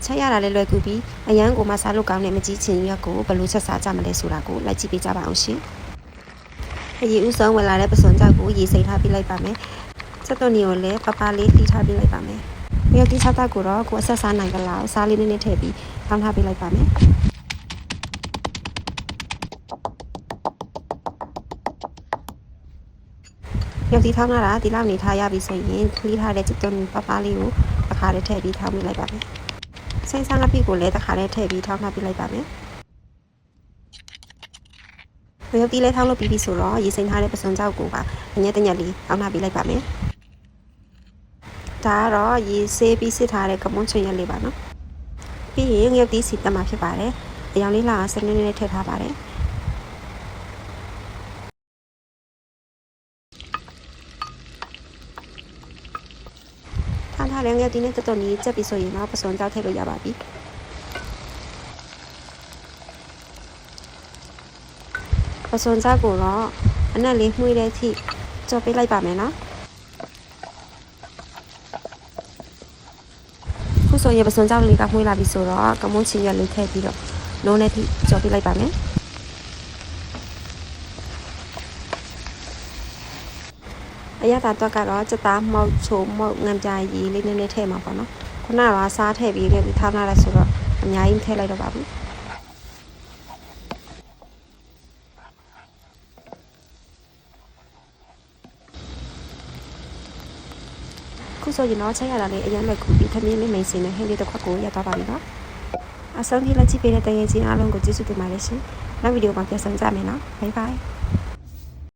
ချက်ရတာလည်းလွယ်ကူပြီးအရန်ကိုမှစားလို့ကောင်းတဲ့မကြီးချင်ရက်ကိုဘယ်လိုချက်စားကြမလဲဆိုတာကိုလိုက်ကြည့်ပေးကြပါအောင်ရှင်အရေးဦးဆုံးဝင်လာတဲ့ပစွန်ကြောက်ကိုရေစိမ့်ထားပေးလိုက်ပါမယ်ချက်သွန်နီကိုလည်းပပလေးတီးထားပေးလိုက်ပါမယ်ငရုတ်တီးချတာကိုတော့ကိုအဆက်စားနိုင်ကြလားစားလေးနည်းနည်းထည့်ပြီးထောင်းထားပေးလိုက်ပါမယ်ရုပ်တီထောင်းလာတာဒီလောက်နေထားရပြီဆိုရင်ခလီးထားတဲ့ချက်သွန်နီပပလေးကိုတစ်ခါတည်းထည့်ပြီးထောင်းပေးလိုက်ပါမယ်စိမ့်ဆန်းအပိကိုလည်းတစ်ခါတည်းထည့်ပြီးထောင်းထားပေးလိုက်ပါမယ်ရုပ်တီလေးထောင်းလို့ပြီးပြီဆိုတော့ရေစိမ့်ထားတဲ့ပစွန်ကြောက်ကိုအညက်တညက်လေးထောင်းထားပေးလိုက်ပါမယ်ဒါကတော့ရေဆေးပြီးစစ်ထားတဲ့ကမွန်းချင်ရက်လေးပါနော်ပြီးရင်ရုပ်တီစီတက်မှာဖြစ်ပါတယ်အရောင်လေးလာစနစ်နဲ့ထည့်ထားပါတယ်ထားတဲ့ငယ်ဒီနေ့တော်นี้ချက်ပြီးဆိုရင်တော့ပစွန်ကြောက်ထည့်လို့ရပါပြီပစွန်ကြောက်ကိုတော့အနက်လေးမှွေးတဲ့အထိကြော်ပေးလိုက်ပါမယ်နော်ခုဆိုရင်ပစွန်ကြောက်လေးကမှွေးလာပြီဆိုတော့ကမွန်းချင်ရလေးထည့်ပြီးတော့လုံးနဲ့ထိကြော်ပေးလိုက်ပါမယ်အရသာတော့ကတော့စသားမောက်ချိုမောက်ငံပြားရီလေးနည်းနည်းထည့်မှာပေါ့နော်ခုနကစားထည့်ပြီးခဲ့ပြီးထားလာတယ်ဆိုတော့အများကြီးထည့်လိုက်တော့ပါဘူးခုဆိုရင်တော့ချက်ရတာလေးအရင်လွယ်ကူပြီးထမင်းလေးမိန်စင်နဲ့ဟင်းလေးတစ်ခွက်ကိုရသွားပါပြီနော်အဆုံးထိလက်ကြည့်ပေးတဲ့တကယ်ချင်းအားလုံးကိုကျေးဇူးတင်ပါတယ်ရှင်နောက်ဗီဒီယိုမှာပြန်ဆောင်ကြမယ်နော်ဘိုင်ဘိုင်